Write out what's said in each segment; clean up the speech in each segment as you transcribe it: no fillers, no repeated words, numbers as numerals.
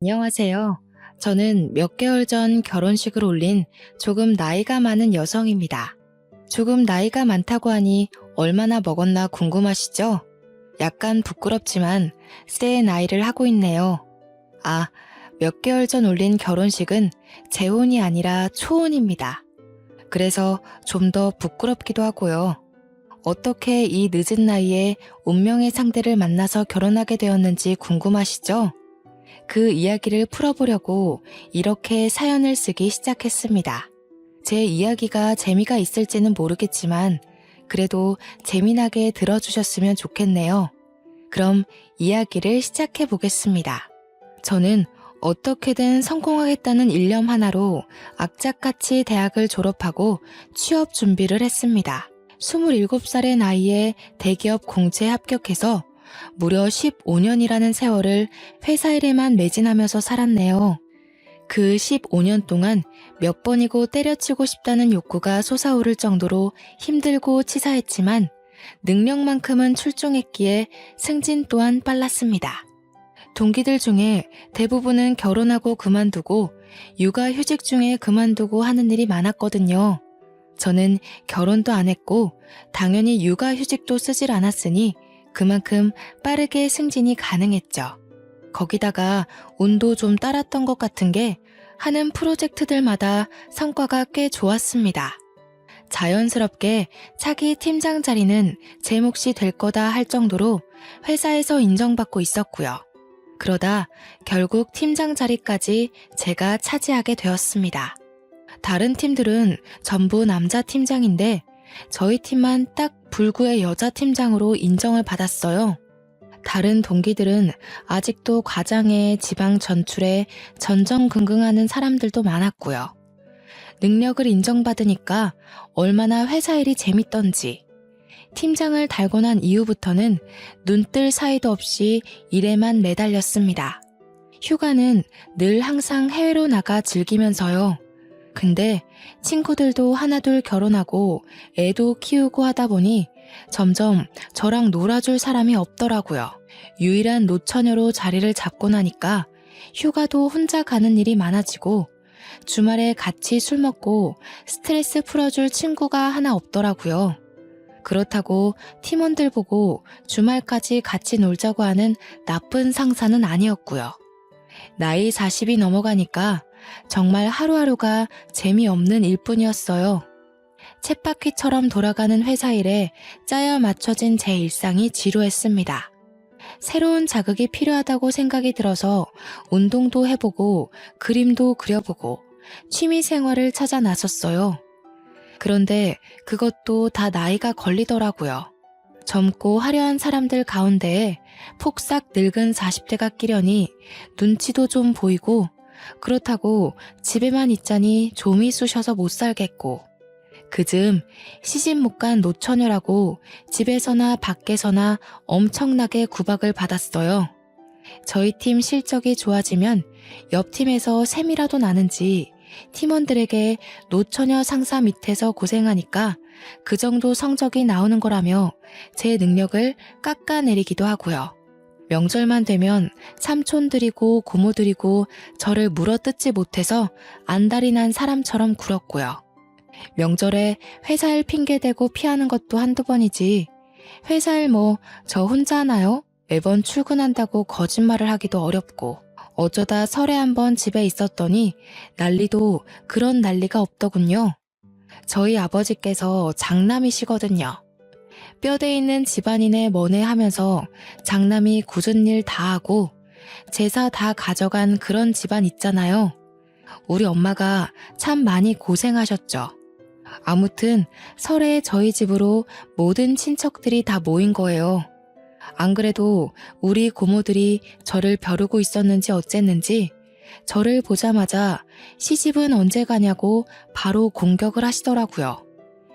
안녕하세요. 저는 몇 개월 전 결혼식을 올린 조금 나이가 많은 여성입니다. 조금 나이가 많다고 하니 얼마나 먹었나 궁금하시죠? 약간 부끄럽지만 새 나이를 하고 있네요. 아, 몇 개월 전 올린 결혼식은 재혼이 아니라 초혼입니다. 그래서 좀 더 부끄럽기도 하고요. 어떻게 이 늦은 나이에 운명의 상대를 만나서 결혼하게 되었는지 궁금하시죠? 그 이야기를 풀어보려고 이렇게 사연을 쓰기 시작했습니다. 제 이야기가 재미가 있을지는 모르겠지만 그래도 재미나게 들어주셨으면 좋겠네요. 그럼 이야기를 시작해 보겠습니다. 저는 어떻게든 성공하겠다는 일념 하나로 악착같이 대학을 졸업하고 취업 준비를 했습니다. 27살의 나이에 대기업 공채에 합격해서 무려 15년이라는 세월을 회사 일에만 매진하면서 살았네요. 그 15년 동안 몇 번이고 때려치고 싶다는 욕구가 솟아오를 정도로 힘들고 치사했지만 능력만큼은 출중했기에 승진 또한 빨랐습니다. 동기들 중에 대부분은 결혼하고 그만두고 육아휴직 중에 그만두고 하는 일이 많았거든요. 저는 결혼도 안 했고 당연히 육아휴직도 쓰질 않았으니 그만큼 빠르게 승진이 가능했죠. 거기다가 운도 좀 따랐던 것 같은 게 하는 프로젝트들마다 성과가 꽤 좋았습니다. 자연스럽게 차기 팀장 자리는 제 몫이 될 거다 할 정도로 회사에서 인정받고 있었고요. 그러다 결국 팀장 자리까지 제가 차지하게 되었습니다. 다른 팀들은 전부 남자 팀장인데 저희 팀만 딱 불구의 여자 팀장으로 인정을 받았어요. 다른 동기들은 아직도 과장에 지방 전출에 전전긍긍하는 사람들도 많았고요. 능력을 인정받으니까 얼마나 회사 일이 재밌던지 팀장을 달고 난 이후부터는 눈뜰 사이도 없이 일에만 매달렸습니다. 휴가는 늘 항상 해외로 나가 즐기면서요. 근데 친구들도 하나둘 결혼하고 애도 키우고 하다 보니 점점 저랑 놀아줄 사람이 없더라고요. 유일한 노처녀로 자리를 잡고 나니까 휴가도 혼자 가는 일이 많아지고 주말에 같이 술 먹고 스트레스 풀어줄 친구가 하나 없더라고요. 그렇다고 팀원들 보고 주말까지 같이 놀자고 하는 나쁜 상사는 아니었고요. 나이 40이 넘어가니까 정말 하루하루가 재미없는 일뿐이었어요. 쳇바퀴처럼 돌아가는 회사 일에 짜여 맞춰진 제 일상이 지루했습니다. 새로운 자극이 필요하다고 생각이 들어서 운동도 해보고 그림도 그려보고 취미 생활을 찾아 나섰어요. 그런데 그것도 다 나이가 걸리더라고요. 젊고 화려한 사람들 가운데에 폭삭 늙은 40대가 끼려니 눈치도 좀 보이고 그렇다고 집에만 있자니 좀이 쑤셔서 못 살겠고 그즘 시집 못 간 노처녀라고 집에서나 밖에서나 엄청나게 구박을 받았어요. 저희 팀 실적이 좋아지면 옆 팀에서 셈이라도 나는지 팀원들에게 노처녀 상사 밑에서 고생하니까 그 정도 성적이 나오는 거라며 제 능력을 깎아내리기도 하고요. 명절만 되면 삼촌들이고 고모들이고 저를 물어뜯지 못해서 안달이 난 사람처럼 굴었고요. 명절에 회사 일 핑계대고 피하는 것도 한두 번이지 회사 일 뭐 저 혼자 하나요? 매번 출근한다고 거짓말을 하기도 어렵고 어쩌다 설에 한번 집에 있었더니 난리도 그런 난리가 없더군요. 저희 아버지께서 장남이시거든요. 뼈대 있는 집안인의 머네 하면서 장남이 굳은 일 다 하고 제사 다 가져간 그런 집안 있잖아요. 우리 엄마가 참 많이 고생하셨죠. 아무튼 설에 저희 집으로 모든 친척들이 다 모인 거예요. 안 그래도 우리 고모들이 저를 벼르고 있었는지 어쨌는지 저를 보자마자 시집은 언제 가냐고 바로 공격을 하시더라고요.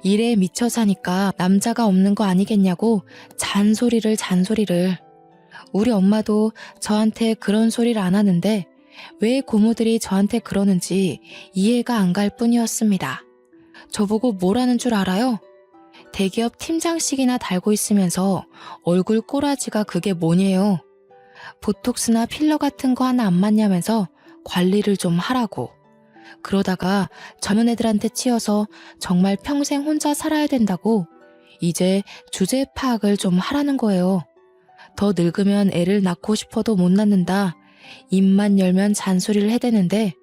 일에 미쳐 사니까 남자가 없는 거 아니겠냐고 잔소리를. 우리 엄마도 저한테 그런 소리를 안 하는데 왜 고모들이 저한테 그러는지 이해가 안 갈 뿐이었습니다. 저보고 뭐라는 줄 알아요? 대기업 팀장식이나 달고 있으면서 얼굴 꼬라지가 그게 뭐냐요. 보톡스나 필러 같은 거 하나 안 맞냐면서 관리를 좀 하라고. 그러다가 젊은 애들한테 치여서 정말 평생 혼자 살아야 된다고 이제 주제 파악을 좀 하라는 거예요. 더 늙으면 애를 낳고 싶어도 못 낳는다. 입만 열면 잔소리를 해대는데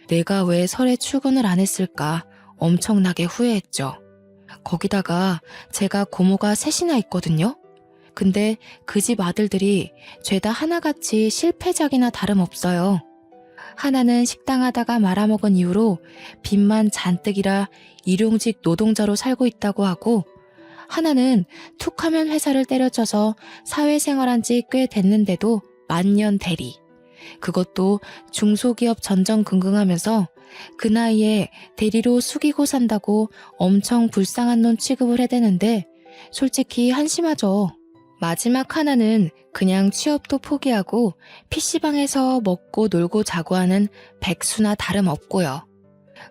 내가 왜 설에 출근을 안 했을까 엄청나게 후회했죠. 거기다가 제가 고모가 셋이나 있거든요. 근데 그 집 아들들이 죄다 하나같이 실패작이나 다름없어요. 하나는 식당 하다가 말아먹은 이후로 빚만 잔뜩이라 일용직 노동자로 살고 있다고 하고, 하나는 툭하면 회사를 때려쳐서 사회생활한 지 꽤 됐는데도 만년 대리. 그것도 중소기업 전전긍긍하면서 그 나이에 대리로 숙이고 산다고 엄청 불쌍한 놈 취급을 해대는데 솔직히 한심하죠. 마지막 하나는 그냥 취업도 포기하고 PC방에서 먹고 놀고 자고 하는 백수나 다름없고요.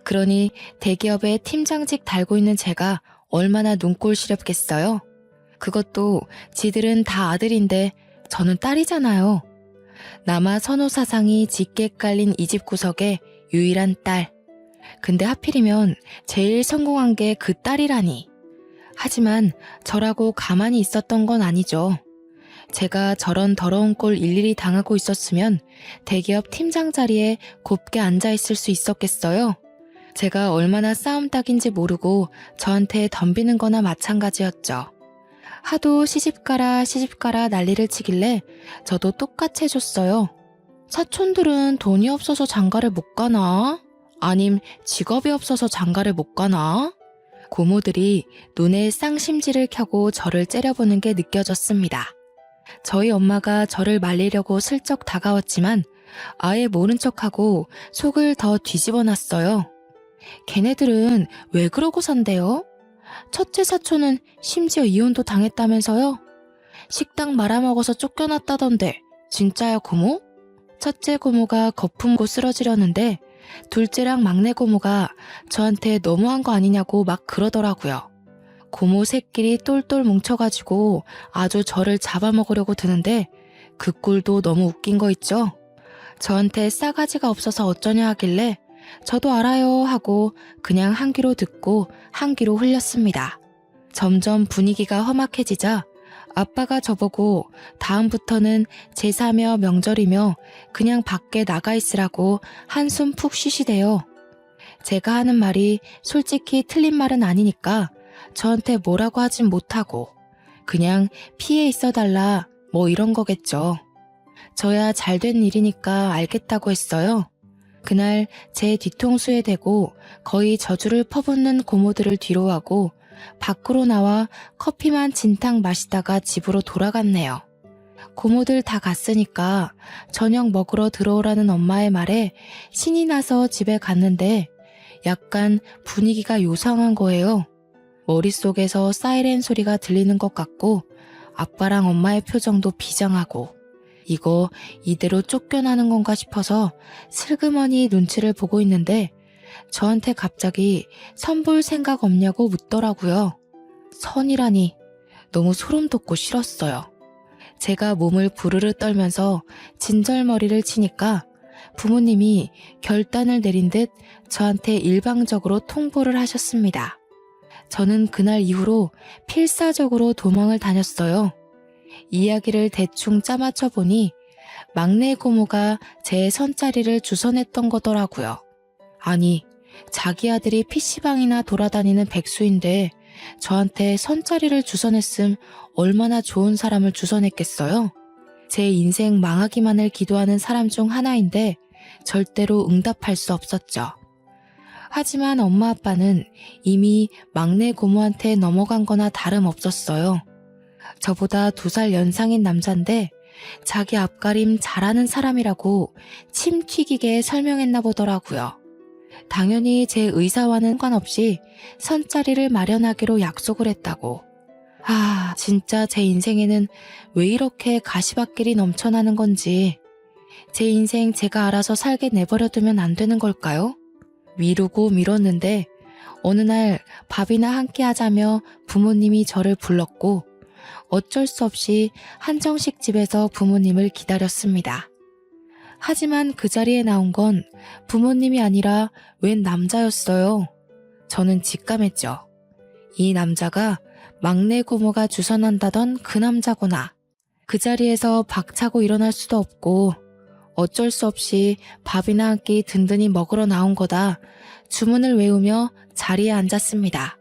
그러니 대기업에 팀장직 달고 있는 제가 얼마나 눈꼴 시렵겠어요? 그것도 지들은 다 아들인데 저는 딸이잖아요. 남아 선호 사상이 짙게 깔린 이 집 구석에 유일한 딸. 근데 하필이면 제일 성공한 게 그 딸이라니. 하지만 저라고 가만히 있었던 건 아니죠. 제가 저런 더러운 꼴 일일이 당하고 있었으면 대기업 팀장 자리에 곱게 앉아있을 수 있었겠어요? 제가 얼마나 싸움닭인지 모르고 저한테 덤비는 거나 마찬가지였죠. 하도 시집가라 난리를 치길래 저도 똑같이 해줬어요. 사촌들은 돈이 없어서 장가를 못 가나? 아님 직업이 없어서 장가를 못 가나? 고모들이 눈에 쌍심지를 켜고 저를 째려보는 게 느껴졌습니다. 저희 엄마가 저를 말리려고 슬쩍 다가왔지만 아예 모른 척하고 속을 더 뒤집어 놨어요. 걔네들은 왜 그러고 산대요? 첫째 사촌은 심지어 이혼도 당했다면서요? 식당 말아먹어서 쫓겨났다던데 진짜야 고모? 첫째 고모가 거품고 쓰러지려는데 둘째랑 막내 고모가 저한테 너무한 거 아니냐고 막 그러더라고요. 고모 새끼리 똘똘 뭉쳐가지고 아주 저를 잡아먹으려고 드는데 그 꼴도 너무 웃긴 거 있죠? 저한테 싸가지가 없어서 어쩌냐 하길래 저도 알아요 하고 그냥 한 귀로 듣고 한 귀로 흘렸습니다. 점점 분위기가 험악해지자 아빠가 저보고 다음부터는 제사며 명절이며 그냥 밖에 나가 있으라고 한숨 푹 쉬시대요. 제가 하는 말이 솔직히 틀린 말은 아니니까 저한테 뭐라고 하진 못하고 그냥 피해 있어달라 뭐 이런 거겠죠. 저야 잘된 일이니까 알겠다고 했어요. 그날 제 뒤통수에 대고 거의 저주를 퍼붓는 고모들을 뒤로하고 밖으로 나와 커피만 진탕 마시다가 집으로 돌아갔네요. 고모들 다 갔으니까 저녁 먹으러 들어오라는 엄마의 말에 신이 나서 집에 갔는데 약간 분위기가 요상한 거예요. 머릿속에서 사이렌 소리가 들리는 것 같고 아빠랑 엄마의 표정도 비장하고 이거 이대로 쫓겨나는 건가 싶어서 슬그머니 눈치를 보고 있는데 저한테 갑자기 선 볼 생각 없냐고 묻더라고요. 선이라니 너무 소름 돋고 싫었어요. 제가 몸을 부르르 떨면서 진절머리를 치니까 부모님이 결단을 내린 듯 저한테 일방적으로 통보를 하셨습니다. 저는 그날 이후로 필사적으로 도망을 다녔어요. 이야기를 대충 짜맞춰 보니 막내 고모가 제 선자리를 주선했던 거더라고요. 아니, 자기 아들이 PC방이나 돌아다니는 백수인데 저한테 선자리를 주선했음 얼마나 좋은 사람을 주선했겠어요? 제 인생 망하기만을 기도하는 사람 중 하나인데 절대로 응답할 수 없었죠. 하지만 엄마 아빠는 이미 막내 고모한테 넘어간 거나 다름없었어요. 저보다 2살 연상인 남잔데 자기 앞가림 잘하는 사람이라고 침 튀기게 설명했나 보더라고요. 당연히 제 의사와는 상관없이 선자리를 마련하기로 약속을 했다고. 아, 진짜 제 인생에는 왜 이렇게 가시밭길이 넘쳐나는 건지. 제 인생 제가 알아서 살게 내버려두면 안 되는 걸까요? 미루고 미뤘는데 어느 날 밥이나 함께 하자며 부모님이 저를 불렀고 어쩔 수 없이 한정식 집에서 부모님을 기다렸습니다. 하지만 그 자리에 나온 건 부모님이 아니라 웬 남자였어요. 저는 직감했죠. 이 남자가 막내 고모가 주선한다던 그 남자구나. 그 자리에서 박차고 일어날 수도 없고 어쩔 수 없이 밥이나 한 끼 든든히 먹으러 나온 거다. 주문을 외우며 자리에 앉았습니다.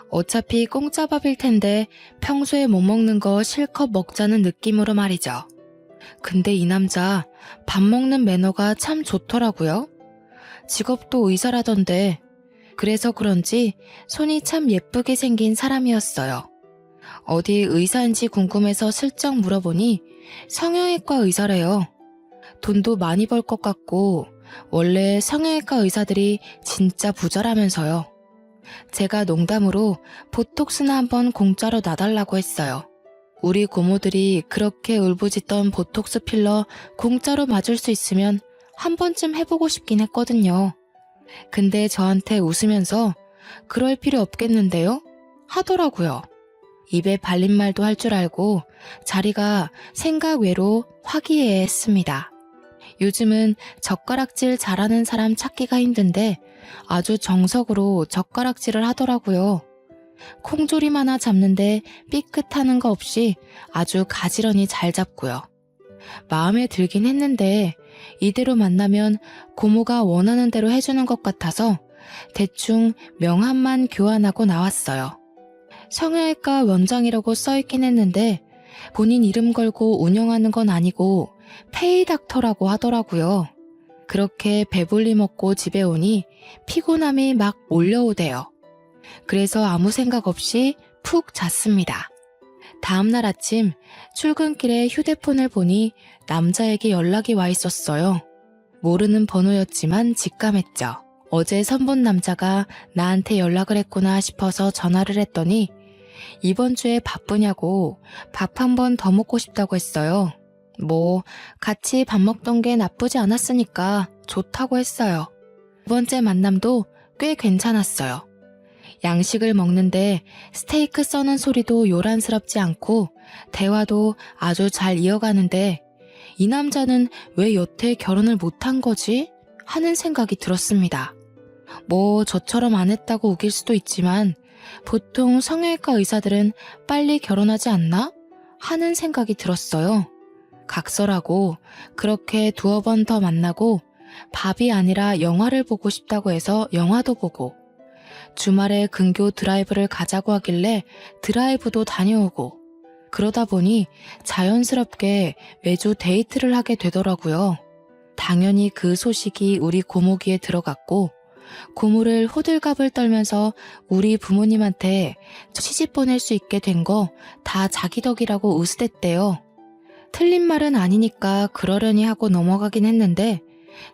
어차피 공짜 밥일 텐데 평소에 못 먹는 거 실컷 먹자는 느낌으로 말이죠. 근데 이 남자 밥 먹는 매너가 참 좋더라고요. 직업도 의사라던데 그래서 그런지 손이 참 예쁘게 생긴 사람이었어요. 어디 의사인지 궁금해서 슬쩍 물어보니 성형외과 의사래요. 돈도 많이 벌 것 같고 원래 성형외과 의사들이 진짜 부자라면서요. 제가 농담으로 보톡스나 한번 공짜로 놔달라고 했어요. 우리 고모들이 그렇게 울부짖던 보톡스 필러 공짜로 맞을 수 있으면 한 번쯤 해보고 싶긴 했거든요. 근데 저한테 웃으면서 그럴 필요 없겠는데요? 하더라고요. 입에 발린 말도 할 줄 알고 자리가 생각 외로 화기애애했습니다. 요즘은 젓가락질 잘하는 사람 찾기가 힘든데 아주 정석으로 젓가락질을 하더라고요. 콩조림 하나 잡는데 삐끗하는 거 없이 아주 가지런히 잘 잡고요. 마음에 들긴 했는데 이대로 만나면 고모가 원하는 대로 해주는 것 같아서 대충 명함만 교환하고 나왔어요. 성형외과 원장이라고 써있긴 했는데 본인 이름 걸고 운영하는 건 아니고 페이닥터라고 하더라고요. 그렇게 배불리 먹고 집에 오니 피곤함이 막 몰려오대요. 그래서 아무 생각 없이 푹 잤습니다. 다음날 아침 출근길에 휴대폰을 보니 남자에게 연락이 와 있었어요. 모르는 번호였지만 직감했죠. 어제 선본 남자가 나한테 연락을 했구나 싶어서 전화를 했더니 이번 주에 바쁘냐고 밥 한 번 더 먹고 싶다고 했어요. 뭐 같이 밥 먹던 게 나쁘지 않았으니까 좋다고 했어요. 두 번째 만남도 꽤 괜찮았어요. 양식을 먹는데 스테이크 써는 소리도 요란스럽지 않고 대화도 아주 잘 이어가는데 이 남자는 왜 여태 결혼을 못한 거지? 하는 생각이 들었습니다. 뭐 저처럼 안 했다고 우길 수도 있지만 보통 성형외과 의사들은 빨리 결혼하지 않나? 하는 생각이 들었어요. 각설하고 그렇게 두어 번 더 만나고 밥이 아니라 영화를 보고 싶다고 해서 영화도 보고 주말에 근교 드라이브를 가자고 하길래 드라이브도 다녀오고 그러다 보니 자연스럽게 매주 데이트를 하게 되더라고요. 당연히 그 소식이 우리 고모 귀에 들어갔고 고모를 호들갑을 떨면서 우리 부모님한테 시집 보낼 수 있게 된 거 다 자기 덕이라고 으스댔대요. 틀린 말은 아니니까 그러려니 하고 넘어가긴 했는데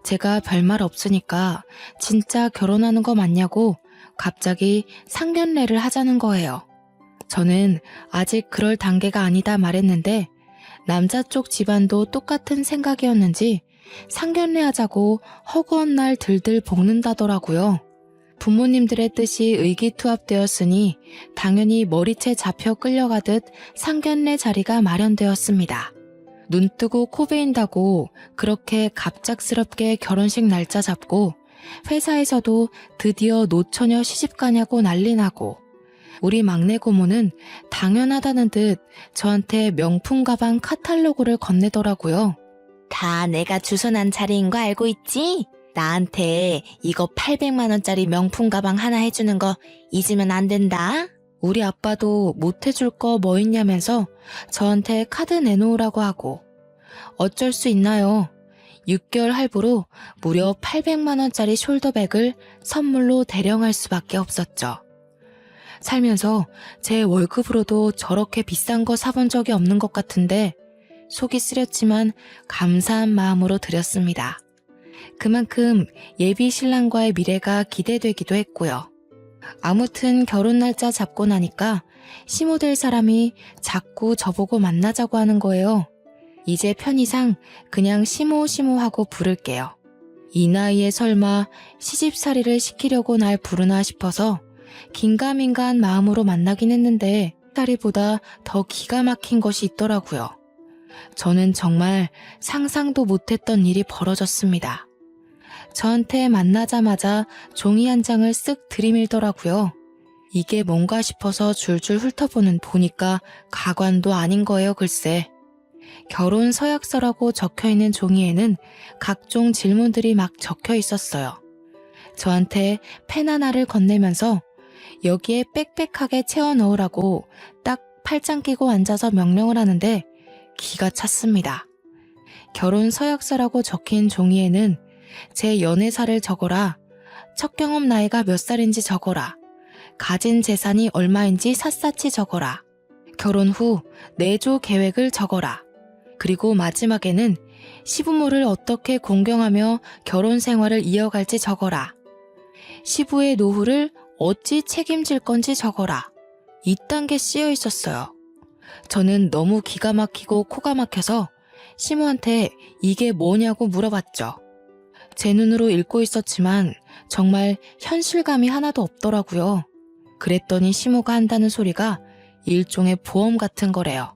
제가 별말 없으니까 진짜 결혼하는 거 맞냐고 갑자기 상견례를 하자는 거예요. 저는 아직 그럴 단계가 아니다 말했는데 남자 쪽 집안도 똑같은 생각이었는지 상견례 하자고 허구한 날 들들 볶는다더라고요. 부모님들의 뜻이 의기투합되었으니 당연히 머리채 잡혀 끌려가듯 상견례 자리가 마련되었습니다. 눈 뜨고 코 베인다고 그렇게 갑작스럽게 결혼식 날짜 잡고 회사에서도 드디어 노처녀 시집 가냐고 난리 나고 우리 막내 고모는 당연하다는 듯 저한테 명품 가방 카탈로그를 건네더라고요. 다 내가 주선한 자리인 거 알고 있지? 나한테 이거 800만 원짜리 명품 가방 하나 해주는 거 잊으면 안 된다. 우리 아빠도 못 해줄 거 뭐 있냐면서 저한테 카드 내놓으라고 하고 어쩔 수 있나요? 6개월 할부로 무려 800만 원짜리 숄더백을 선물로 대령할 수밖에 없었죠. 살면서 제 월급으로도 저렇게 비싼 거 사본 적이 없는 것 같은데 속이 쓰렸지만 감사한 마음으로 드렸습니다. 그만큼 예비 신랑과의 미래가 기대되기도 했고요. 아무튼 결혼 날짜 잡고 나니까 시모 될 사람이 자꾸 저보고 만나자고 하는 거예요. 이제 편의상 그냥 시모 하고 부를게요. 이 나이에 설마 시집살이를 시키려고 날 부르나 싶어서 긴가민가한 마음으로 만나긴 했는데 다리보다 더 기가 막힌 것이 있더라고요. 저는 정말 상상도 못했던 일이 벌어졌습니다. 저한테 만나자마자 종이 한 장을 쓱 들이밀더라고요. 이게 뭔가 싶어서 줄줄 훑어보는 보니까 가관도 아닌 거예요, 글쎄. 결혼 서약서라고 적혀있는 종이에는 각종 질문들이 막 적혀 있었어요. 저한테 펜 하나를 건네면서 여기에 빽빽하게 채워 넣으라고 딱 팔짱 끼고 앉아서 명령을 하는데 기가 찼습니다. 결혼 서약서라고 적힌 종이에는 제 연애사를 적어라, 첫 경험 나이가 몇 살인지 적어라, 가진 재산이 얼마인지 샅샅이 적어라, 결혼 후 내조 계획을 적어라, 그리고 마지막에는 시부모를 어떻게 공경하며 결혼 생활을 이어갈지 적어라, 시부의 노후를 어찌 책임질 건지 적어라. 이딴 게 쓰여 있었어요. 저는 너무 기가 막히고 코가 막혀서 시모한테 이게 뭐냐고 물어봤죠. 제 눈으로 읽고 있었지만 정말 현실감이 하나도 없더라고요. 그랬더니 시모가 한다는 소리가 일종의 보험 같은 거래요.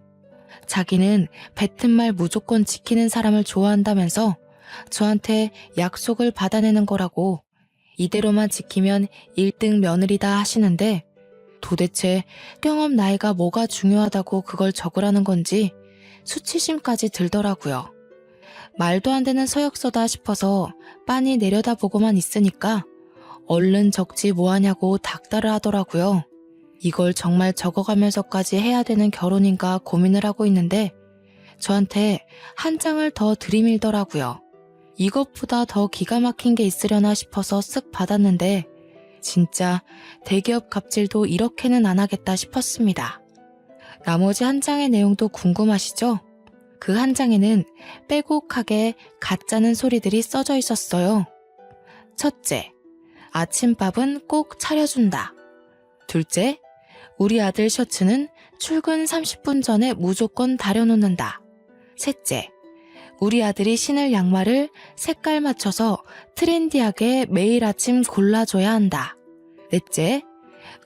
자기는 뱉은 말 무조건 지키는 사람을 좋아한다면서 저한테 약속을 받아내는 거라고, 이대로만 지키면 1등 며느리다 하시는데 도대체 경험 나이가 뭐가 중요하다고 그걸 적으라는 건지 수치심까지 들더라고요. 말도 안 되는 서약서다 싶어서 빤히 내려다보고만 있으니까 얼른 적지 뭐하냐고 닥달을 하더라고요. 이걸 정말 적어가면서까지 해야 되는 결혼인가 고민을 하고 있는데 저한테 한 장을 더 들이밀더라고요. 이것보다 더 기가 막힌 게 있으려나 싶어서 쓱 받았는데 진짜 대기업 갑질도 이렇게는 안 하겠다 싶었습니다. 나머지 한 장의 내용도 궁금하시죠? 그 한 장에는 빼곡하게 가짜는 소리들이 써져 있었어요. 첫째, 아침밥은 꼭 차려준다. 둘째, 우리 아들 셔츠는 출근 30분 전에 무조건 다려놓는다. 셋째, 우리 아들이 신을 양말을 색깔 맞춰서 트렌디하게 매일 아침 골라줘야 한다. 넷째,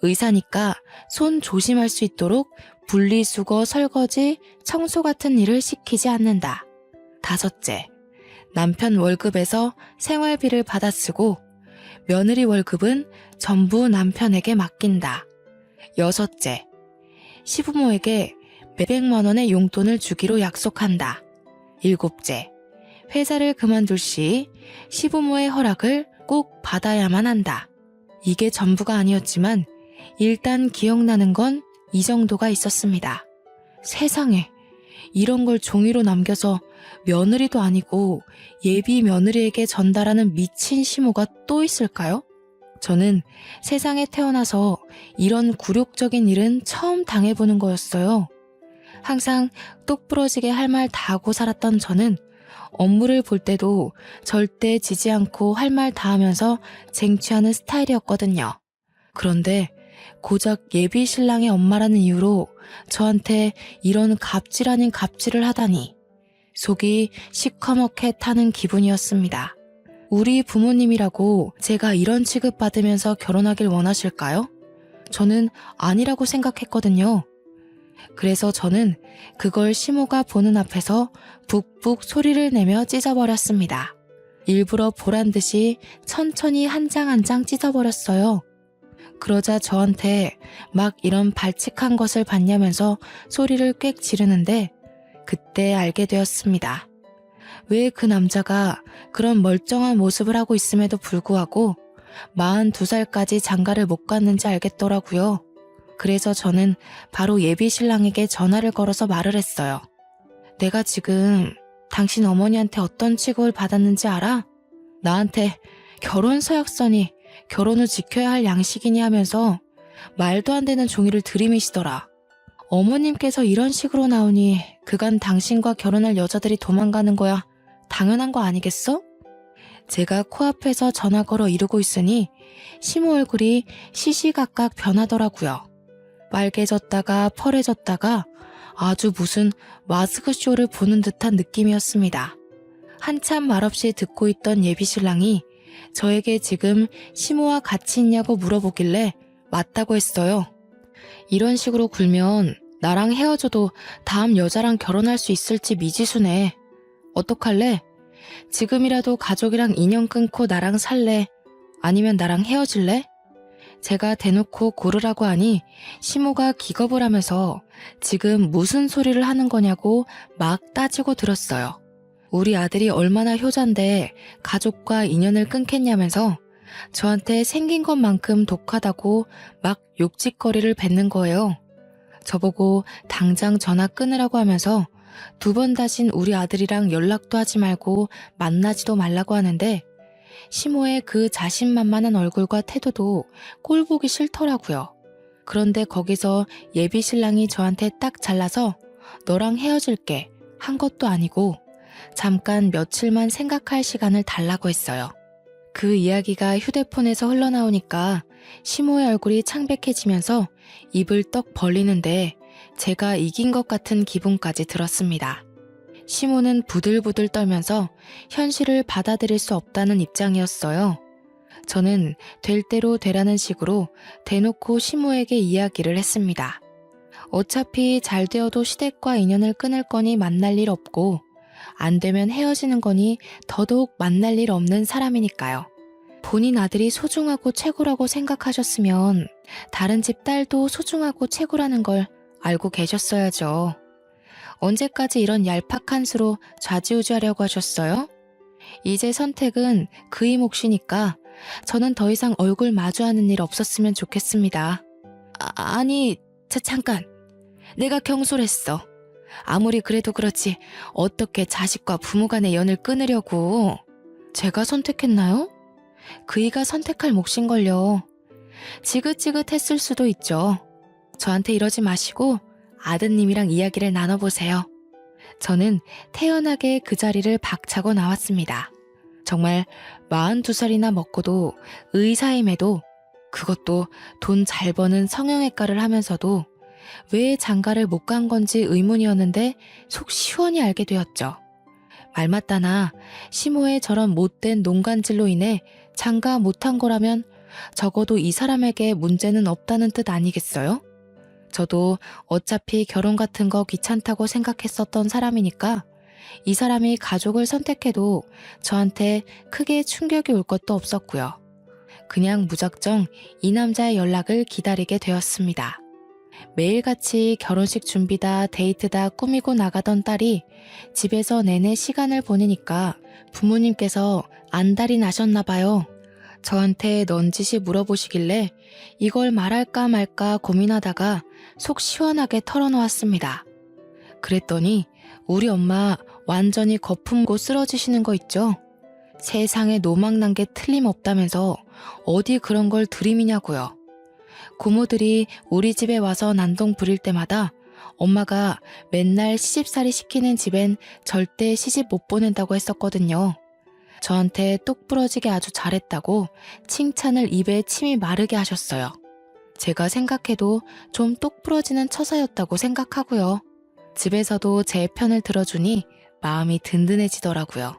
의사니까 손 조심할 수 있도록 분리수거, 설거지, 청소 같은 일을 시키지 않는다. 다섯째, 남편 월급에서 생활비를 받아 쓰고 며느리 월급은 전부 남편에게 맡긴다. 여섯째, 시부모에게 몇백만 원의 용돈을 주기로 약속한다. 일곱째, 회사를 그만둘 시 시부모의 허락을 꼭 받아야만 한다. 이게 전부가 아니었지만 일단 기억나는 건 이 정도가 있었습니다. 세상에, 이런 걸 종이로 남겨서 며느리도 아니고 예비 며느리에게 전달하는 미친 시모가 또 있을까요? 저는 세상에 태어나서 이런 굴욕적인 일은 처음 당해보는 거였어요. 항상 똑부러지게 할 말 다 하고 살았던 저는 업무를 볼 때도 절대 지지 않고 할 말 다 하면서 쟁취하는 스타일이었거든요. 그런데 고작 예비 신랑의 엄마라는 이유로 저한테 이런 갑질 아닌 갑질을 하다니 속이 시커멓게 타는 기분이었습니다. 우리 부모님이라고 제가 이런 취급받으면서 결혼하길 원하실까요? 저는 아니라고 생각했거든요. 그래서 저는 그걸 시모가 보는 앞에서 북북 소리를 내며 찢어버렸습니다. 일부러 보란 듯이 천천히 한 장 한 장 찢어버렸어요. 그러자 저한테 막 이런 발칙한 것을 봤냐면서 소리를 꽥 지르는데 그때 알게 되었습니다. 왜 그 남자가 그런 멀쩡한 모습을 하고 있음에도 불구하고 42살까지 장가를 못 갔는지 알겠더라고요. 그래서 저는 바로 예비 신랑에게 전화를 걸어서 말을 했어요. 내가 지금 당신 어머니한테 어떤 취급을 받았는지 알아? 나한테 결혼 서약서니 결혼 후 지켜야 할 양식이니 하면서 말도 안 되는 종이를 들이미시더라. 어머님께서 이런 식으로 나오니 그간 당신과 결혼할 여자들이 도망가는 거야 당연한 거 아니겠어? 제가 코앞에서 전화 걸어 이러고 있으니 시모 얼굴이 시시각각 변하더라고요. 빨개졌다가 펄해졌다가 아주 무슨 마스크쇼를 보는 듯한 느낌이었습니다. 한참 말없이 듣고 있던 예비신랑이 저에게 지금 시모와 같이 있냐고 물어보길래 맞다고 했어요. 이런 식으로 굴면 나랑 헤어져도 다음 여자랑 결혼할 수 있을지 미지수네. 어떡할래? 지금이라도 가족이랑 인연 끊고 나랑 살래? 아니면 나랑 헤어질래? 제가 대놓고 고르라고 하니 시모가 기겁을 하면서 지금 무슨 소리를 하는 거냐고 막 따지고 들었어요. 우리 아들이 얼마나 효자인데 가족과 인연을 끊겠냐면서 저한테 생긴 것만큼 독하다고 막 욕짓거리를 뱉는 거예요. 저보고 당장 전화 끊으라고 하면서 2번 다신 우리 아들이랑 연락도 하지 말고 만나지도 말라고 하는데 시모의 그 자신만만한 얼굴과 태도도 꼴 보기 싫더라고요. 그런데 거기서 예비 신랑이 저한테 딱 잘라서 너랑 헤어질게 한 것도 아니고 잠깐 며칠만 생각할 시간을 달라고 했어요. 그 이야기가 휴대폰에서 흘러나오니까 시모의 얼굴이 창백해지면서 입을 떡 벌리는데 제가 이긴 것 같은 기분까지 들었습니다. 시모는 부들부들 떨면서 현실을 받아들일 수 없다는 입장이었어요. 저는 될 대로 되라는 식으로 대놓고 시모에게 이야기를 했습니다. 어차피 잘 되어도 시댁과 인연을 끊을 거니 만날 일 없고 안 되면 헤어지는 거니 더더욱 만날 일 없는 사람이니까요. 본인 아들이 소중하고 최고라고 생각하셨으면 다른 집 딸도 소중하고 최고라는 걸 알고 계셨어야죠. 언제까지 이런 얄팍한 수로 좌지우지하려고 하셨어요? 이제 선택은 그의 몫이니까 저는 더 이상 얼굴 마주하는 일 없었으면 좋겠습니다. 아니, 잠깐. 내가 경솔했어. 아무리 그래도 그렇지 어떻게 자식과 부모 간의 연을 끊으려고. 제가 선택했나요? 그이가 선택할 몫인걸요. 지긋지긋했을 수도 있죠. 저한테 이러지 마시고 아드님이랑 이야기를 나눠보세요. 저는 태연하게 그 자리를 박차고 나왔습니다. 정말 42살이나 먹고도 의사임에도 그것도 돈 잘 버는 성형외과를 하면서도 왜 장가를 못 간 건지 의문이었는데 속 시원히 알게 되었죠. 말 맞다나 시모의 저런 못된 농간질로 인해 장가 못한 거라면 적어도 이 사람에게 문제는 없다는 뜻 아니겠어요? 저도 어차피 결혼 같은 거 귀찮다고 생각했었던 사람이니까 이 사람이 가족을 선택해도 저한테 크게 충격이 올 것도 없었고요. 그냥 무작정 이 남자의 연락을 기다리게 되었습니다. 매일같이 결혼식 준비다 데이트다 꾸미고 나가던 딸이 집에서 내내 시간을 보내니까 부모님께서 안달이 나셨나 봐요. 저한테 넌지시 물어보시길래 이걸 말할까 말까 고민하다가 속 시원하게 털어놓았습니다. 그랬더니 우리 엄마 완전히 거품고 쓰러지시는 거 있죠? 세상에 노망난 게 틀림없다면서 어디 그런 걸 들이미냐고요. 고모들이 우리 집에 와서 난동 부릴 때마다 엄마가 맨날 시집살이 시키는 집엔 절대 시집 못 보낸다고 했었거든요. 저한테 똑 부러지게 아주 잘했다고 칭찬을 입에 침이 마르게 하셨어요. 제가 생각해도 좀 똑 부러지는 처사였다고 생각하고요. 집에서도 제 편을 들어주니 마음이 든든해지더라고요.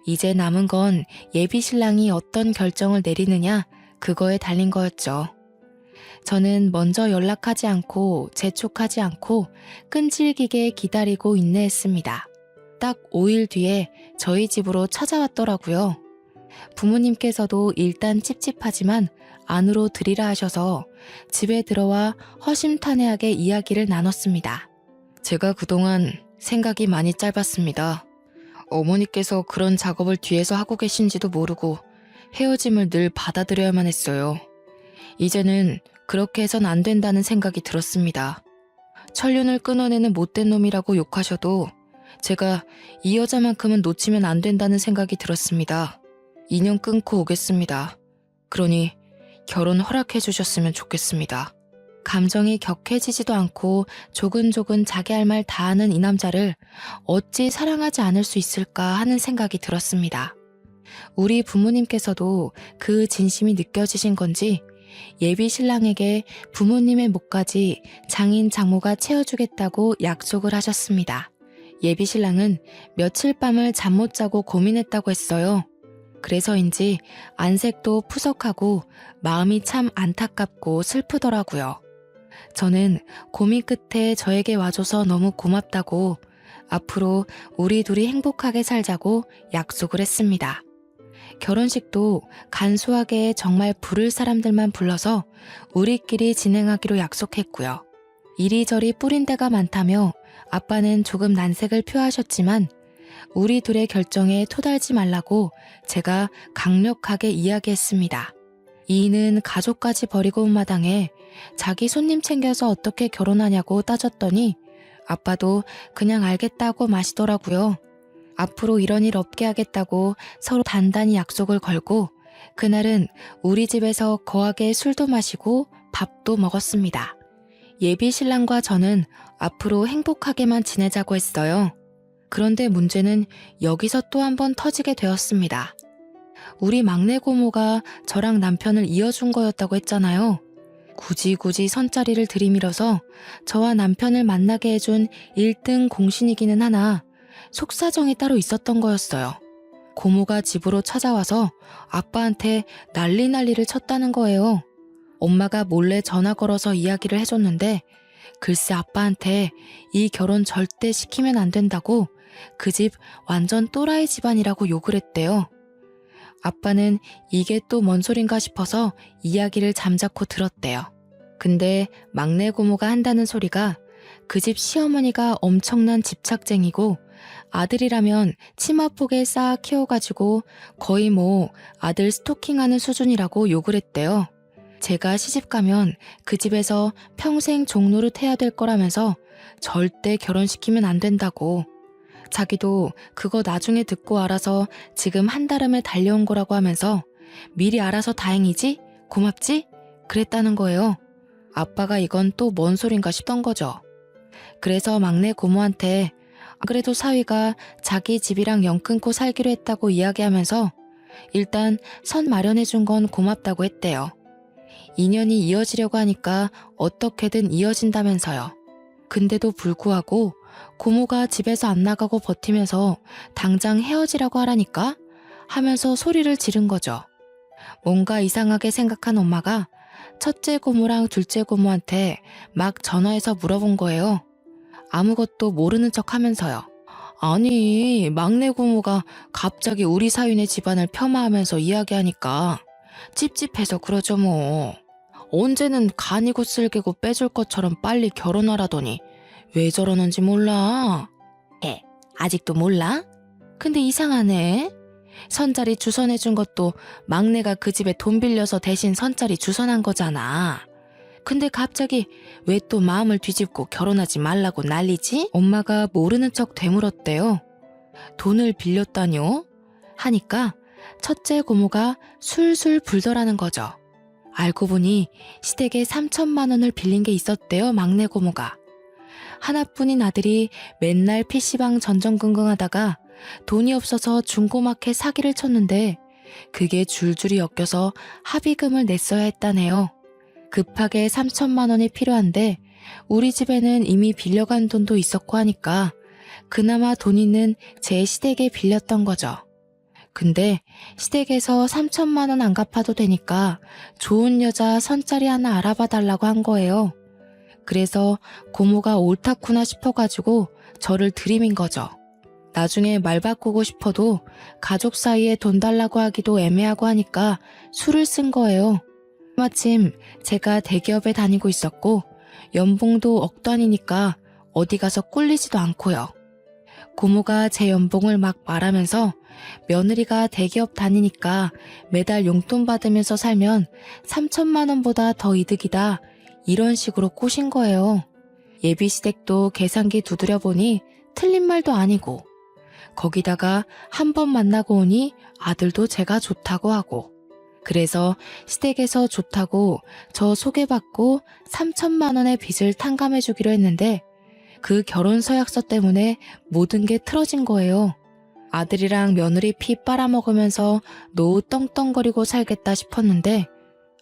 이제 남은 건 예비 신랑이 어떤 결정을 내리느냐 그거에 달린 거였죠. 저는 먼저 연락하지 않고 재촉하지 않고 끈질기게 기다리고 인내했습니다. 딱 5일 뒤에 저희 집으로 찾아왔더라고요. 부모님께서도 일단 찝찝하지만 안으로 들이라 하셔서 집에 들어와 허심탄회하게 이야기를 나눴습니다. 제가 그동안 생각이 많이 짧았습니다. 어머니께서 그런 작업을 뒤에서 하고 계신지도 모르고 헤어짐을 늘 받아들여야만 했어요. 이제는 그렇게 해선 안 된다는 생각이 들었습니다. 천륜을 끊어내는 못된 놈이라고 욕하셔도 제가 이 여자만큼은 놓치면 안 된다는 생각이 들었습니다. 인연 끊고 오겠습니다. 그러니 결혼 허락해 주셨으면 좋겠습니다. 감정이 격해지지도 않고 조근조근 자기 할 말 다 하는 이 남자를 어찌 사랑하지 않을 수 있을까 하는 생각이 들었습니다. 우리 부모님께서도 그 진심이 느껴지신 건지 예비 신랑에게 부모님의 몫까지 장인 장모가 채워주겠다고 약속을 하셨습니다. 예비 신랑은 며칠 밤을 잠 못 자고 고민했다고 했어요. 그래서인지 안색도 푸석하고 마음이 참 안타깝고 슬프더라고요. 저는 고민 끝에 저에게 와줘서 너무 고맙다고 앞으로 우리 둘이 행복하게 살자고 약속을 했습니다. 결혼식도 간소하게 정말 부를 사람들만 불러서 우리끼리 진행하기로 약속했고요. 이리저리 뿌린 데가 많다며 아빠는 조금 난색을 표하셨지만 우리 둘의 결정에 토달지 말라고 제가 강력하게 이야기했습니다. 이인은 가족까지 버리고 온 마당에 자기 손님 챙겨서 어떻게 결혼하냐고 따졌더니 아빠도 그냥 알겠다고 마시더라고요. 앞으로 이런 일 없게 하겠다고 서로 단단히 약속을 걸고 그날은 우리 집에서 거하게 술도 마시고 밥도 먹었습니다. 예비 신랑과 저는 앞으로 행복하게만 지내자고 했어요. 그런데 문제는 여기서 또 한 번 터지게 되었습니다. 우리 막내 고모가 저랑 남편을 이어준 거였다고 했잖아요. 굳이 선자리를 들이밀어서 저와 남편을 만나게 해준 1등 공신이기는 하나 속사정이 따로 있었던 거였어요. 고모가 집으로 찾아와서 아빠한테 난리를 쳤다는 거예요. 엄마가 몰래 전화 걸어서 이야기를 해줬는데 글쎄 아빠한테 이 결혼 절대 시키면 안 된다고 그 집 완전 또라이 집안이라고 욕을 했대요. 아빠는 이게 또 뭔 소린가 싶어서 이야기를 잠자코 들었대요. 근데 막내 고모가 한다는 소리가 그 집 시어머니가 엄청난 집착쟁이고 아들이라면 치마폭에 쌓아 키워가지고 거의 뭐 아들 스토킹하는 수준이라고 욕을 했대요. 제가 시집가면 그 집에서 평생 종노릇 해야 될 거라면서 절대 결혼시키면 안 된다고. 자기도 그거 나중에 듣고 알아서 지금 한달음에 달려온 거라고 하면서 미리 알아서 다행이지? 고맙지? 그랬다는 거예요. 아빠가 이건 또 뭔 소린가 싶던 거죠. 그래서 막내 고모한테 그래도 사위가 자기 집이랑 연 끊고 살기로 했다고 이야기하면서 일단 선 마련해 준 건 고맙다고 했대요. 인연이 이어지려고 하니까 어떻게든 이어진다면서요. 근데도 불구하고 고모가 집에서 안 나가고 버티면서 당장 헤어지라고 하라니까 하면서 소리를 지른 거죠. 뭔가 이상하게 생각한 엄마가 첫째 고모랑 둘째 고모한테 막 전화해서 물어본 거예요. 아무것도 모르는 척 하면서요. 아니, 막내 고모가 갑자기 우리 사위네 집안을 폄하하면서 이야기하니까 찝찝해서 그러죠 뭐. 언제는 간이고 쓸개고 빼줄 것처럼 빨리 결혼하라더니 왜 저러는지 몰라? 아직도 몰라? 근데 이상하네. 선자리 주선해준 것도 막내가 그 집에 돈 빌려서 대신 선자리 주선한 거잖아. 근데 갑자기 왜 또 마음을 뒤집고 결혼하지 말라고 난리지? 엄마가 모르는 척 되물었대요. 돈을 빌렸다뇨? 하니까 첫째 고모가 술술 불더라는 거죠. 알고 보니 시댁에 3천만 원을 빌린 게 있었대요, 막내 고모가. 하나뿐인 아들이 맨날 PC방 전전긍긍하다가 돈이 없어서 중고마켓 사기를 쳤는데 그게 줄줄이 엮여서 합의금을 냈어야 했다네요. 급하게 3천만 원이 필요한데 우리 집에는 이미 빌려간 돈도 있었고 하니까 그나마 돈 있는 제 시댁에 빌렸던 거죠. 근데 시댁에서 3천만 원 안 갚아도 되니까 좋은 여자 선자리 하나 알아봐 달라고 한 거예요. 그래서 고모가 옳다구나 싶어가지고 저를 들이민 거죠. 나중에 말 바꾸고 싶어도 가족 사이에 돈 달라고 하기도 애매하고 하니까 술을 쓴 거예요. 마침 제가 대기업에 다니고 있었고 연봉도 억 단위니까 어디 가서 꿀리지도 않고요. 고모가 제 연봉을 막 말하면서 며느리가 대기업 다니니까 매달 용돈 받으면서 살면 3천만 원보다 더 이득이다. 이런 식으로 꼬신 거예요. 예비시댁도 계산기 두드려보니 틀린 말도 아니고 거기다가 한 번 만나고 오니 아들도 제가 좋다고 하고 그래서 시댁에서 좋다고 저 소개받고 3천만 원의 빚을 탕감해주기로 했는데 그 결혼 서약서 때문에 모든 게 틀어진 거예요. 아들이랑 며느리 피 빨아먹으면서 노후 떵떵거리고 살겠다 싶었는데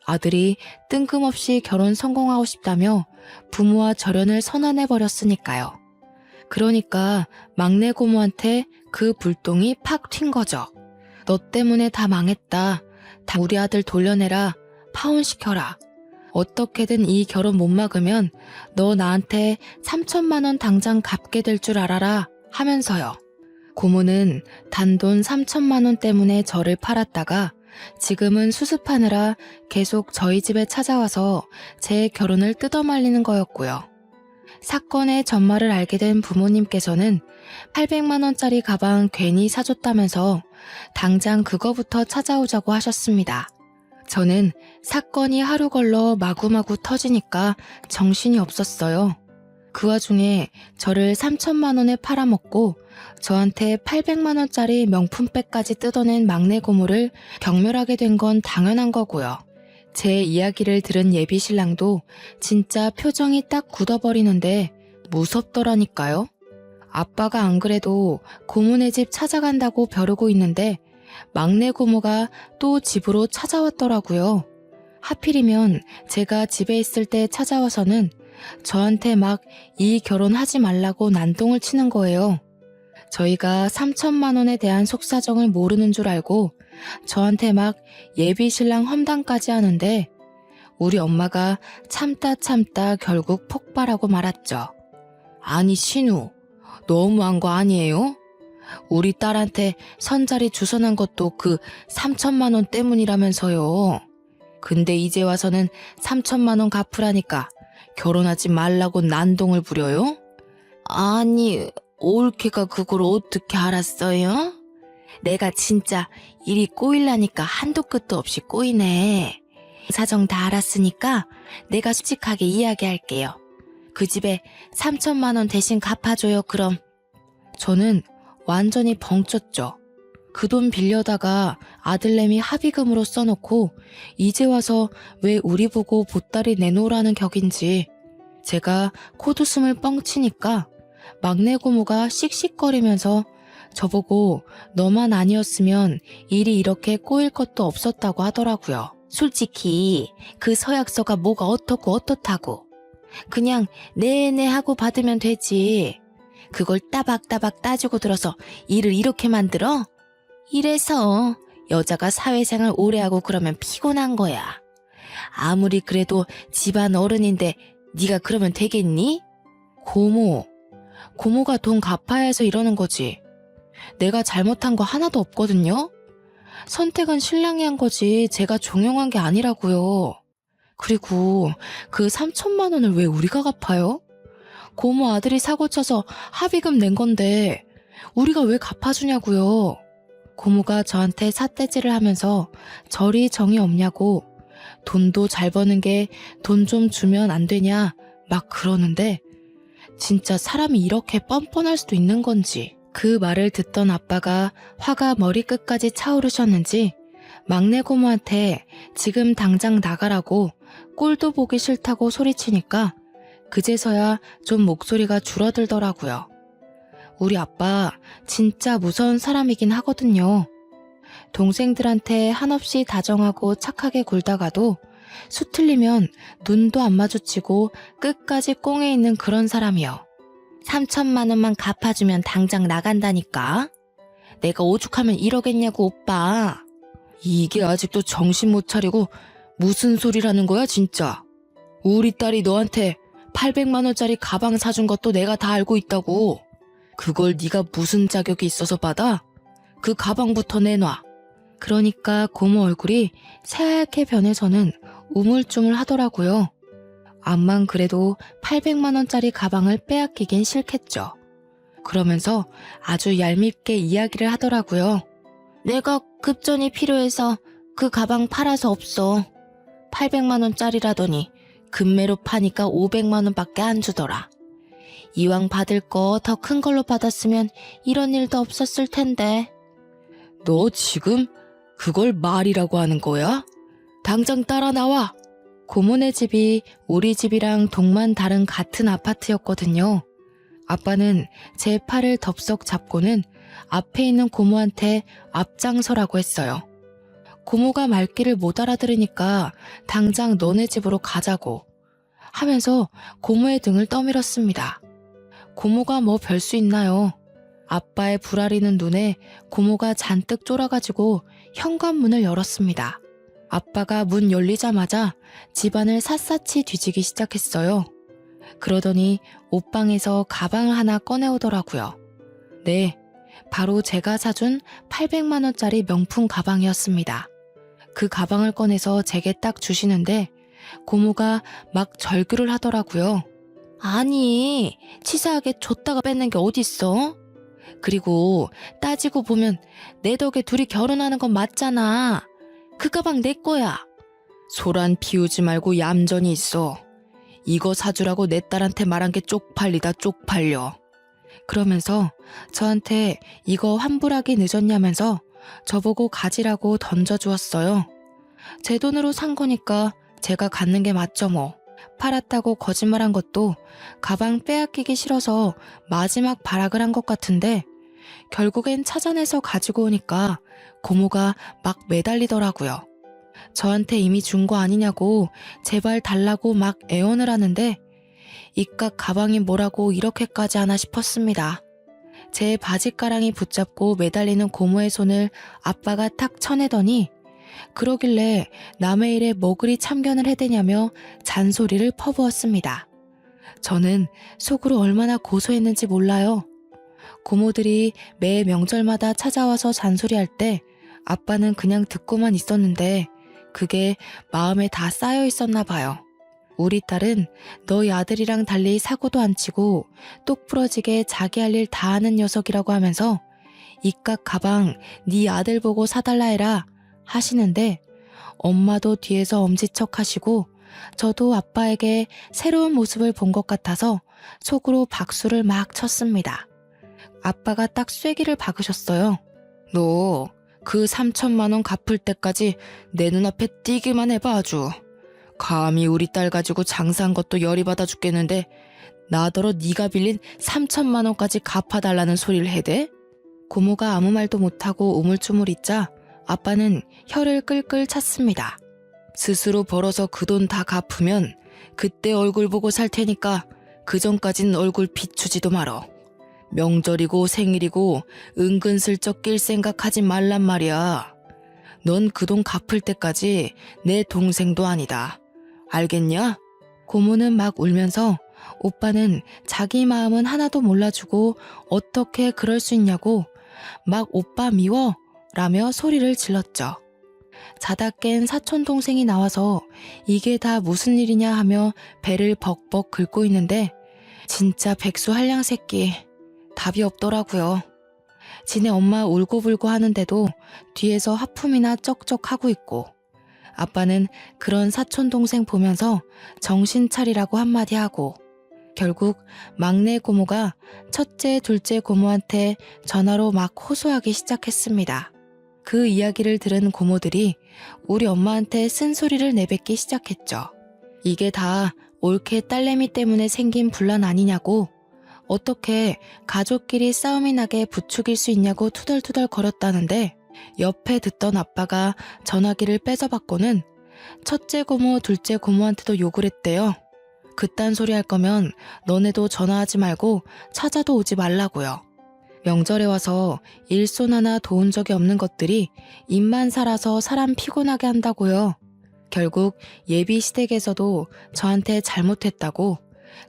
아들이 뜬금없이 결혼 성공하고 싶다며 부모와 절연을 선언해버렸으니까요. 그러니까 막내 고모한테 그 불똥이 팍 튄 거죠. 너 때문에 다 망했다. 다 우리 아들 돌려내라. 파혼시켜라. 어떻게든 이 결혼 못 막으면 너 나한테 3천만 원 당장 갚게 될 줄 알아라 하면서요. 고모는 단돈 3천만 원 때문에 저를 팔았다가 지금은 수습하느라 계속 저희 집에 찾아와서 제 결혼을 뜯어말리는 거였고요. 사건의 전말을 알게 된 부모님께서는 800만 원짜리 가방 괜히 사줬다면서 당장 그거부터 찾아오자고 하셨습니다. 저는 사건이 하루 걸러 마구마구 터지니까 정신이 없었어요. 그 와중에 저를 3천만 원에 팔아먹고 저한테 800만 원짜리 명품백까지 뜯어낸 막내 고모를 경멸하게 된 건 당연한 거고요. 제 이야기를 들은 예비 신랑도 진짜 표정이 딱 굳어버리는데 무섭더라니까요. 아빠가 안 그래도 고모네 집 찾아간다고 벼르고 있는데 막내 고모가 또 집으로 찾아왔더라고요. 하필이면 제가 집에 있을 때 찾아와서는 저한테 막 이 결혼하지 말라고 난동을 치는 거예요. 저희가 3천만 원에 대한 속사정을 모르는 줄 알고 저한테 막 예비 신랑 험담까지 하는데 우리 엄마가 참다 결국 폭발하고 말았죠. 아니 신우, 너무한 거 아니에요? 우리 딸한테 선자리 주선한 것도 그 3천만 원 때문이라면서요. 근데 이제 와서는 3천만 원 갚으라니까 결혼하지 말라고 난동을 부려요? 아니, 올케가 그걸 어떻게 알았어요? 내가 진짜 일이 꼬일라니까 한도 끝도 없이 꼬이네. 사정 다 알았으니까 내가 솔직하게 이야기할게요. 그 집에 3천만 원 대신 갚아줘요 그럼. 저는 완전히 벙쪘죠. 그 돈 빌려다가 아들내미 합의금으로 써놓고 이제 와서 왜 우리 보고 보따리 내놓으라는 격인지 제가 코웃음을 뻥치니까 막내 고모가 씩씩거리면서 저보고 너만 아니었으면 일이 이렇게 꼬일 것도 없었다고 하더라고요. 솔직히 그 서약서가 뭐가 어떻고 어떻다고. 그냥 네네 하고 받으면 되지. 그걸 따박따박 따지고 들어서 일을 이렇게 만들어? 이래서 여자가 사회생활 오래 하고 그러면 피곤한 거야. 아무리 그래도 집안 어른인데 네가 그러면 되겠니? 고모가 돈 갚아야 해서 이러는 거지. 내가 잘못한 거 하나도 없거든요. 선택은 신랑이 한 거지 제가 종용한 게 아니라고요. 그리고 그 3천만 원을 왜 우리가 갚아요? 고모 아들이 사고쳐서 합의금 낸 건데 우리가 왜 갚아주냐고요. 고모가 저한테 삿대질을 하면서 저리 정이 없냐고 돈도 잘 버는 게 돈 좀 주면 안 되냐 막 그러는데 진짜 사람이 이렇게 뻔뻔할 수도 있는 건지. 그 말을 듣던 아빠가 화가 머리끝까지 차오르셨는지 막내 고모한테 지금 당장 나가라고 꼴도 보기 싫다고 소리치니까 그제서야 좀 목소리가 줄어들더라고요. 우리 아빠 진짜 무서운 사람이긴 하거든요. 동생들한테 한없이 다정하고 착하게 굴다가도 수틀리면 눈도 안 마주치고 끝까지 꽁에 있는 그런 사람이요. 3천만 원만 갚아주면 당장 나간다니까. 내가 오죽하면 이러겠냐고 오빠. 이게 아직도 정신 못 차리고 무슨 소리라는 거야 진짜. 우리 딸이 너한테 800만 원짜리 가방 사준 것도 내가 다 알고 있다고. 그걸 네가 무슨 자격이 있어서 받아? 그 가방부터 내놔. 그러니까 고모 얼굴이 새하얗게 변해서는 우물쭈물 하더라고요. 암만 그래도 800만 원짜리 가방을 빼앗기긴 싫겠죠. 그러면서 아주 얄밉게 이야기를 하더라고요. 내가 급전이 필요해서 그 가방 팔아서 없어. 800만 원짜리라더니 금매로 파니까 500만 원밖에 안 주더라. 이왕 받을 거 더 큰 걸로 받았으면 이런 일도 없었을 텐데. 너 지금 그걸 말이라고 하는 거야? 당장 따라 나와. 고모네 집이 우리 집이랑 동만 다른 같은 아파트였거든요. 아빠는 제 팔을 덥석 잡고는 앞에 있는 고모한테 앞장서라고 했어요. 고모가 말귀를 못 알아들으니까 당장 너네 집으로 가자고 하면서 고모의 등을 떠밀었습니다. 고모가 뭐 별 수 있나요? 아빠의 불아리는 눈에 고모가 잔뜩 쫄아가지고 현관문을 열었습니다. 아빠가 문 열리자마자 집안을 샅샅이 뒤지기 시작했어요. 그러더니 옷방에서 가방을 하나 꺼내오더라고요. 네, 바로 제가 사준 800만 원짜리 명품 가방이었습니다. 그 가방을 꺼내서 제게 딱 주시는데 고모가 막 절규를 하더라고요. 아니, 치사하게 줬다가 뺏는 게 어딨어? 그리고 따지고 보면 내 덕에 둘이 결혼하는 건 맞잖아. 그 가방 내 거야. 소란 피우지 말고 얌전히 있어. 이거 사주라고 내 딸한테 말한 게 쪽팔리다 쪽팔려. 그러면서 저한테 이거 환불하기 늦었냐면서 저보고 가지라고 던져주었어요. 제 돈으로 산 거니까 제가 갖는 게 맞죠 뭐. 팔았다고 거짓말한 것도 가방 빼앗기기 싫어서 마지막 발악을 한 것 같은데 결국엔 찾아내서 가지고 오니까 고모가 막 매달리더라고요. 저한테 이미 준 거 아니냐고 제발 달라고 막 애원을 하는데 이깟 가방이 뭐라고 이렇게까지 하나 싶었습니다. 제 바지가랑이 붙잡고 매달리는 고모의 손을 아빠가 탁 쳐내더니 그러길래 남의 일에 뭐 그리 참견을 해대냐며 잔소리를 퍼부었습니다. 저는 속으로 얼마나 고소했는지 몰라요. 고모들이 매 명절마다 찾아와서 잔소리할 때 아빠는 그냥 듣고만 있었는데 그게 마음에 다 쌓여 있었나 봐요. 우리 딸은 너희 아들이랑 달리 사고도 안 치고 똑부러지게 자기 할 일 다 하는 녀석이라고 하면서 이깟 가방 네 아들 보고 사달라 해라 하시는데 엄마도 뒤에서 엄지척 하시고 저도 아빠에게 새로운 모습을 본 것 같아서 속으로 박수를 막 쳤습니다. 아빠가 딱 쐐기를 박으셨어요. 너 그 3천만 원 갚을 때까지 내 눈앞에 띄기만 해봐 아주. 감히 우리 딸 가지고 장사한 것도 열이 받아 죽겠는데 나더러 네가 빌린 3천만 원까지 갚아달라는 소리를 해대? 고모가 아무 말도 못하고 우물쭈물 있자 아빠는 혀를 끌끌 찼습니다. 스스로 벌어서 그 돈 다 갚으면 그때 얼굴 보고 살 테니까 그 전까진 얼굴 비추지도 말어. 명절이고 생일이고 은근슬쩍 낄 생각하지 말란 말이야. 넌 그 돈 갚을 때까지 내 동생도 아니다. 알겠냐? 고모는 막 울면서 오빠는 자기 마음은 하나도 몰라주고 어떻게 그럴 수 있냐고 막 오빠 미워 라며 소리를 질렀죠. 자다 깬 사촌동생이 나와서 이게 다 무슨 일이냐 하며 배를 벅벅 긁고 있는데 진짜 백수 한량 새끼 답이 없더라고요. 지네 엄마 울고불고 하는데도 뒤에서 하품이나 쩍쩍 하고 있고 아빠는 그런 사촌동생 보면서 정신 차리라고 한마디 하고 결국 막내 고모가 첫째, 둘째 고모한테 전화로 막 호소하기 시작했습니다. 그 이야기를 들은 고모들이 우리 엄마한테 쓴소리를 내뱉기 시작했죠. 이게 다 올케 딸내미 때문에 생긴 분란 아니냐고 어떻게 가족끼리 싸움이 나게 부추길 수 있냐고 투덜투덜 거렸다는데 옆에 듣던 아빠가 전화기를 뺏어받고는 첫째 고모, 둘째 고모한테도 욕을 했대요. 그딴 소리 할 거면 너네도 전화하지 말고 찾아도 오지 말라고요. 명절에 와서 일손 하나 도운 적이 없는 것들이 입만 살아서 사람 피곤하게 한다고요. 결국 예비 시댁에서도 저한테 잘못했다고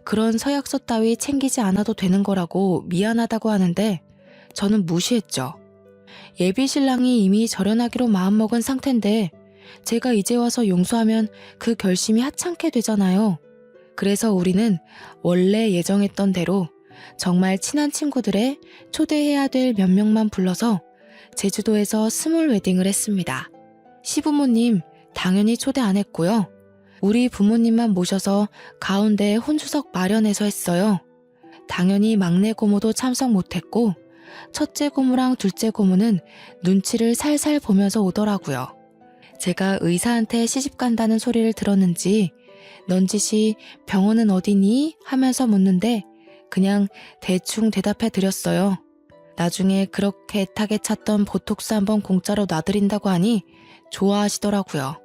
그런 서약서 따위 챙기지 않아도 되는 거라고 미안하다고 하는데 저는 무시했죠. 예비 신랑이 이미 절연하기로 마음먹은 상태인데 제가 이제 와서 용서하면 그 결심이 하찮게 되잖아요. 그래서 우리는 원래 예정했던 대로 정말 친한 친구들의 초대해야 될 몇 명만 불러서 제주도에서 스몰 웨딩을 했습니다. 시부모님 당연히 초대 안 했고요. 우리 부모님만 모셔서 가운데 혼주석 마련해서 했어요. 당연히 막내 고모도 참석 못했고 첫째 고모랑 둘째 고모는 눈치를 살살 보면서 오더라고요. 제가 의사한테 시집 간다는 소리를 들었는지 넌지시 병원은 어디니? 하면서 묻는데 그냥 대충 대답해 드렸어요. 나중에 그렇게 애타게 찾던 보톡스 한번 공짜로 놔드린다고 하니 좋아하시더라고요.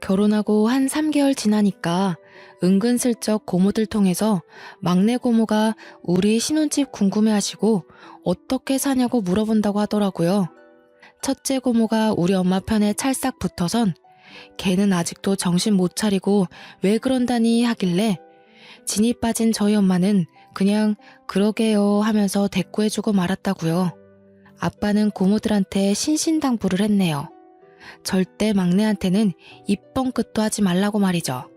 결혼하고 한 3개월 지나니까 은근슬쩍 고모들 통해서 막내 고모가 우리 신혼집 궁금해하시고 어떻게 사냐고 물어본다고 하더라고요. 첫째 고모가 우리 엄마 편에 찰싹 붙어선 걔는 아직도 정신 못 차리고 왜 그런다니 하길래 진이 빠진 저희 엄마는 그냥 그러게요 하면서 대꾸해주고 말았다고요. 아빠는 고모들한테 신신당부를 했네요. 절대 막내한테는 입 뻥끗도 하지 말라고 말이죠.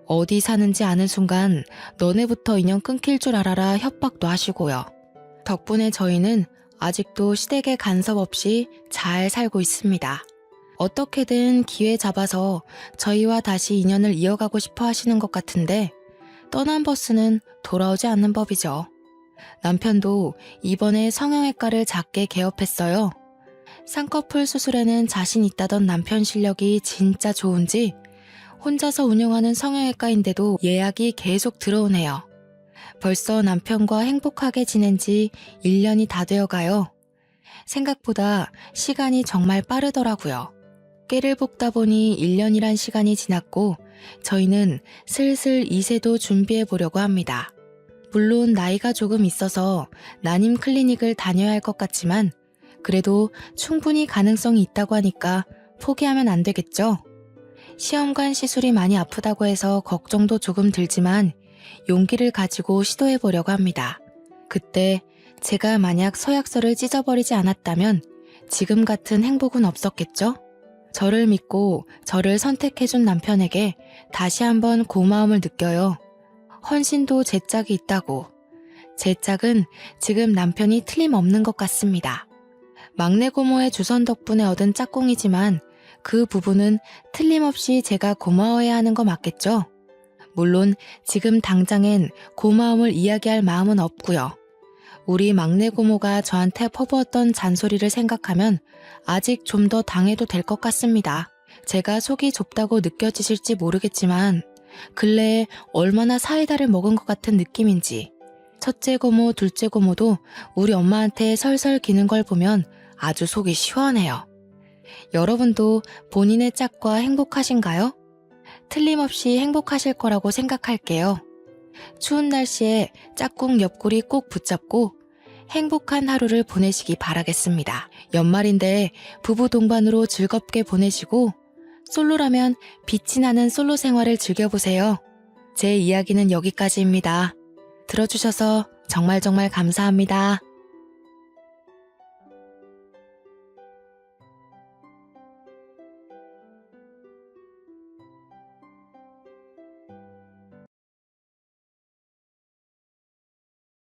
어디 사는지 아는 순간 너네부터 인연 끊길 줄 알아라 협박도 하시고요. 덕분에 저희는 아직도 시댁에 간섭 없이 잘 살고 있습니다. 어떻게든 기회 잡아서 저희와 다시 인연을 이어가고 싶어 하시는 것 같은데 떠난 버스는 돌아오지 않는 법이죠. 남편도 이번에 성형외과를 작게 개업했어요. 쌍꺼풀 수술에는 자신 있다던 남편 실력이 진짜 좋은지 혼자서 운영하는 성형외과인데도 예약이 계속 들어오네요. 벌써 남편과 행복하게 지낸 지 1년이 다 되어가요. 생각보다 시간이 정말 빠르더라고요. 깨를 볶다 보니 1년이란 시간이 지났고 저희는 슬슬 2세도 준비해 보려고 합니다. 물론 나이가 조금 있어서 난임 클리닉을 다녀야 할 것 같지만 그래도 충분히 가능성이 있다고 하니까 포기하면 안 되겠죠? 시험관 시술이 많이 아프다고 해서 걱정도 조금 들지만 용기를 가지고 시도해 보려고 합니다. 그때 제가 만약 서약서를 찢어버리지 않았다면 지금 같은 행복은 없었겠죠? 저를 믿고 저를 선택해준 남편에게 다시 한번 고마움을 느껴요. 헌신도 제 짝이 있다고. 제 짝은 지금 남편이 틀림없는 것 같습니다. 막내 고모의 주선 덕분에 얻은 짝꿍이지만 그 부분은 틀림없이 제가 고마워해야 하는 거 맞겠죠? 물론 지금 당장엔 고마움을 이야기할 마음은 없고요. 우리 막내 고모가 저한테 퍼부었던 잔소리를 생각하면 아직 좀 더 당해도 될 것 같습니다. 제가 속이 좁다고 느껴지실지 모르겠지만 근래에 얼마나 사이다를 먹은 것 같은 느낌인지 첫째 고모, 둘째 고모도 우리 엄마한테 설설 기는 걸 보면 아주 속이 시원해요. 여러분도 본인의 짝과 행복하신가요? 틀림없이 행복하실 거라고 생각할게요. 추운 날씨에 짝꿍 옆구리 꼭 붙잡고 행복한 하루를 보내시기 바라겠습니다. 연말인데 부부 동반으로 즐겁게 보내시고 솔로라면 빛이 나는 솔로 생활을 즐겨보세요. 제 이야기는 여기까지입니다. 들어주셔서 정말 감사합니다.